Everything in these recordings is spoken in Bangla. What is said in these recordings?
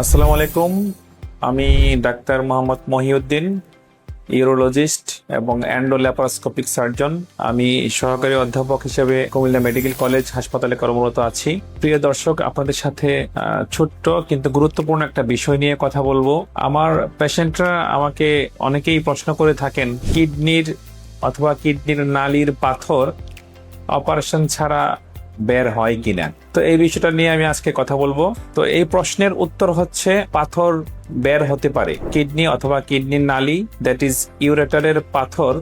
আসসালামু আলাইকুম। আমি ডাক্তার মোহাম্মদ মহিউদ্দিন, ইউরোলজিস্ট এবং অ্যান্ডোল্যাপারোস্কোপিক সার্জন। আমি সহকারী অধ্যাপক হিসেবে কুমিল্লা মেডিকেল কলেজ হাসপাতালে কর্মরত আছি। প্রিয় দর্শক, আপনাদের সাথে ছোট্ট কিন্তু গুরুত্বপূর্ণ একটা বিষয় নিয়ে কথা বলবো। আমার পেশেন্টরা আমাকে অনেকেই প্রশ্ন করে থাকেন, কিডনির নালীর পাথর অপারেশন ছাড়া বের হয় কিনা। তো এই বিষয়টা নিয়ে আমি আজকে কথা বলবো। তো এই প্রশ্নের উত্তর হচ্ছে, পাথর বের হতে পারে। কিডনি অথবা কিডনির নালী, দ্যাট ইজ ইউরেটারের পাথর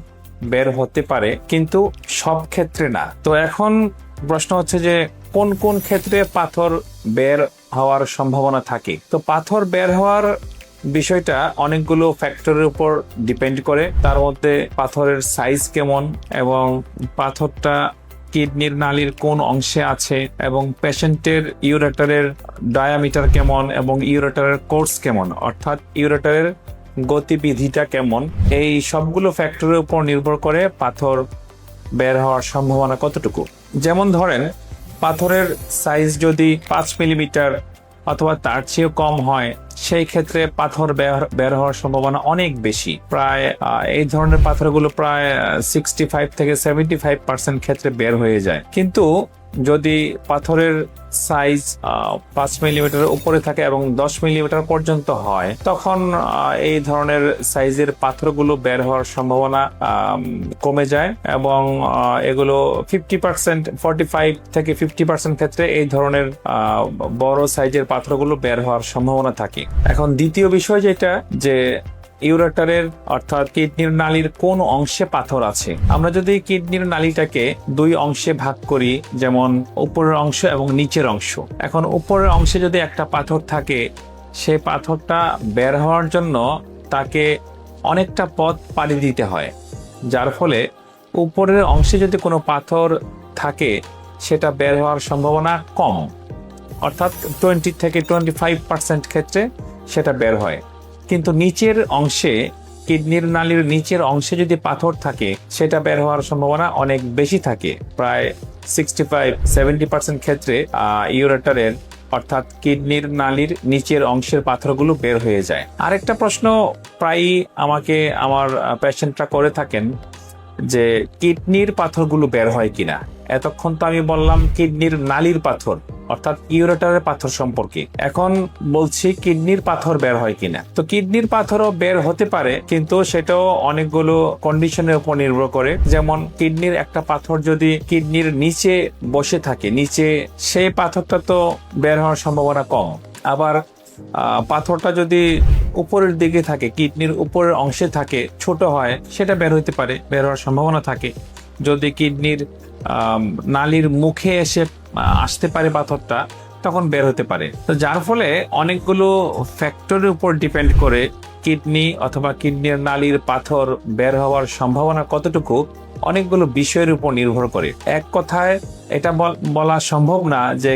বের হতে পারে, কিন্তু সব ক্ষেত্রে না। তো এখন প্রশ্ন হচ্ছে যে কোন কোন ক্ষেত্রে পাথর বের হওয়ার সম্ভাবনা থাকে। তো পাথর বের হওয়ার বিষয়টা অনেকগুলো ফ্যাক্টরের উপর ডিপেন্ড করে। তার মধ্যে পাথরের সাইজ কেমন, এবং পাথরটা কিডনির নালীর কোন অংশে আছে, এবং পেশেন্টের ইউরেটারের ডায়ামিটার কেমন, এবং ইউরেটারের কোর্স কেমন, অর্থাৎ ইউরেটারের গতিবিধিটা কেমন। এই সবগুলো ফ্যাক্টরের উপর নির্ভর করে পাথর বের হওয়ার সম্ভাবনা কতটুকু। যেমন ধরেন, পাথরের সাইজ যদি 5 মিলিমিটার অথবা তার চেয়েও কম হয়, সেই ক্ষেত্রে পাথর বের হওয়ার সম্ভাবনা অনেক বেশি। প্রায় এই ধরনের পাথরগুলো প্রায় 65 থেকে 75% ক্ষেত্রে বের হয়ে যায়। কিন্তু যদি পাথরের সাইজ 5 মিলিমিটারের উপরে থাকে এবং 10 মিলিমিটার পর্যন্ত হয়, তখন এই ধরনের সাইজের পাথরগুলো বের হওয়ার সম্ভাবনা কমে যায়, এবং এগুলো 50%, 45 থেকে 50% ক্ষেত্রে এই ধরনের বড় সাইজের পাথরগুলো বের হওয়ার সম্ভাবনা থাকে। এখন দ্বিতীয় বিষয় যেটা, যে ইউরেটারের অর্থাৎ কিডনির নালীর কোন অংশে পাথর আছে। আমরা যদি কিডনির নালীটাকে দুই অংশে ভাগ করি, যেমন উপরের অংশ এবং নিচের অংশ। এখন উপরের অংশে যদি একটা পাথর থাকে, সেই পাথরটা বের হওয়ার জন্য তাকে অনেকটা পথ পাড়ি দিতে হয়, যার ফলে উপরের অংশে যদি কোনো পাথর থাকে, সেটা বের হওয়ার সম্ভাবনা কম, অর্থাৎ 20 থেকে 25% ক্ষেত্রে সেটা বের হয়। কিন্তু নিচের অংশে, কিডনির নালীর নিচের অংশে যদি পাথর থাকে, সেটা বের হওয়ার সম্ভাবনা অনেক বেশি থাকে। প্রায় 65-70% ক্ষেত্রে ইউরেটারের অর্থাৎ কিডনির নালীর নিচের অংশের পাথরগুলো বের হয়ে যায়। আরেকটা প্রশ্ন প্রায়ই আমাকে আমার পেশেন্টরা করে থাকেন, যে কিডনির পাথরগুলো বের হয় কিনা। এতক্ষণ তো আমি বললাম কিডনির নালীর পাথর অর্থাৎ ইউরেটারের পাথর সম্পর্কে, এখন বলছি কিডনির পাথর বের হয় কিনা। তো কিডনির পাথরও বের হতে পারে, কিন্তু সেটাও অনেকগুলো কন্ডিশনের উপর নির্ভর করে। যেমন কিডনির একটা পাথর যদি কিডনির নিচে বসে থাকে, নিচে, সেই পাথরটা তো বের হওয়ার সম্ভাবনা কম। আবার পাথরটা যদি উপরের দিকে থাকে, কিডনির উপরের অংশে থাকে, ছোট হয়, সেটা বের হতে পারে, বের হওয়ার সম্ভাবনা থাকে। যদি কিডনির নালীর মুখে এসে আসতে পারে পাথরটা, তখন বের হতে পারে। তো যার ফলে অনেকগুলো ফ্যাক্টরের উপর ডিপেন্ড করে কিডনি অথবা কিডনির নালীর পাথর বের হওয়ার সম্ভাবনা কতটুকু অনেকগুলো বিষয়ের উপর নির্ভর করে। এক কথায় এটা বলা সম্ভব না যে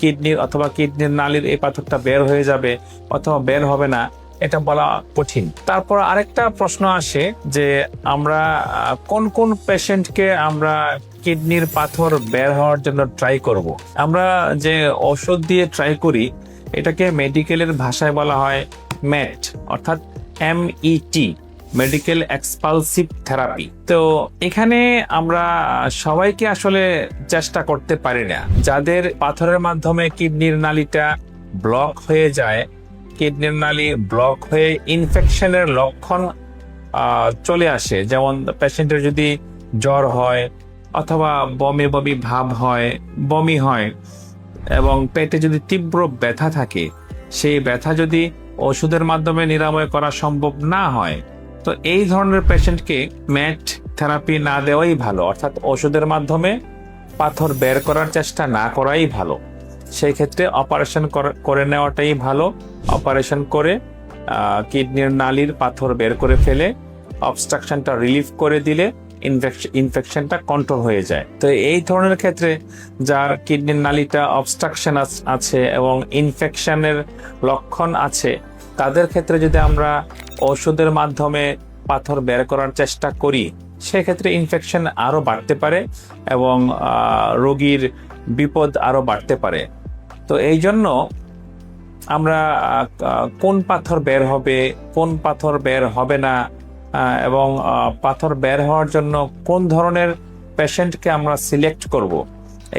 কিডনির অথবা কিডনির নালীর এই পাথরটা বের হয়ে যাবে অথবা বের হবে না, এটা বলা কঠিন। তারপর আরেকটা প্রশ্ন আসে যে আমরা কোন কোন পেশেন্টকে আমরা কিডনির পাথর বের হওয়ার জন্য ট্রাই করব। আমরা যে ওষুধ দিয়ে ট্রাই করি, এটাকে মেডিকেলের ভাষায় বলা হয় ম্যাট, অর্থাৎ MET, মেডিকেল এক্সপালসিভ থেরাপি। তো এখানে আমরা সবাইকে আসলে চেষ্টা করতে পারি না। যাদের পাথরের মাধ্যমে কিডনির নালীটা ব্লক হয়ে যায়, কিডনির নালী ব্লক হয়ে ইনফেকশনের লক্ষণ চলে আসে, যেমন পেশেন্টের যদি জ্বর হয়, অথবা বমি বমি ভাব হয়, বমি হয়, এবং পেটে যদি তীব্র ব্যথা থাকে, সেই ব্যথা যদি ওষুধের মাধ্যমে নিরাময় করা সম্ভব না হয়, তো এই ধরনের পেশেন্টকে ম্যাট থেরাপি না দেওয়াই ভালো, অর্থাৎ ওষুধের মাধ্যমে পাথর বের করার চেষ্টা না করাই ভালো। সেই ক্ষেত্রে অপারেশন করে নেওয়াটাই ভালো। অপারেশন করে কিডনির নালীর পাথর বের করে ফেলে অবস্ট্রাকশনটা রিলিফ করে দিলে ইনফেকশনটা কন্ট্রোল হয়ে যায়। তো এই ধরনের ক্ষেত্রে যার কিডনির নালীটা অবস্ট্রাকশন আছে এবং ইনফেকশনের লক্ষণ আছে, তাদের ক্ষেত্রে যদি আমরা ওষুধের মাধ্যমে পাথর বের করার চেষ্টা করি, সেক্ষেত্রে ইনফেকশন আরো বাড়তে পারে এবং রোগীর বিপদ আরো বাড়তে পারে। তো এই জন্য আমরা কোন পাথর বের হবে, কোন পাথর বের হবে না, এবং পাথর বের হওয়ার জন্য কোন ধরনের পেশেন্টকে আমরা সিলেক্ট করব,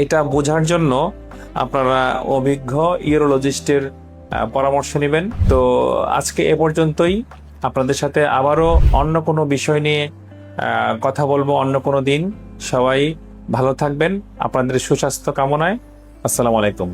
এটা বোঝার জন্য আপনারা অভিজ্ঞ ইউরোলজিস্টের পরামর্শ নেবেন। তো আজকে এ পর্যন্তই। আপনাদের সাথে আবারও অন্য কোনো বিষয় নিয়ে কথা বলবো অন্য কোনো দিন। সবাই ভালো থাকবেন, আপনাদের সুস্বাস্থ্য কামনায়। আসসালামু আলাইকুম।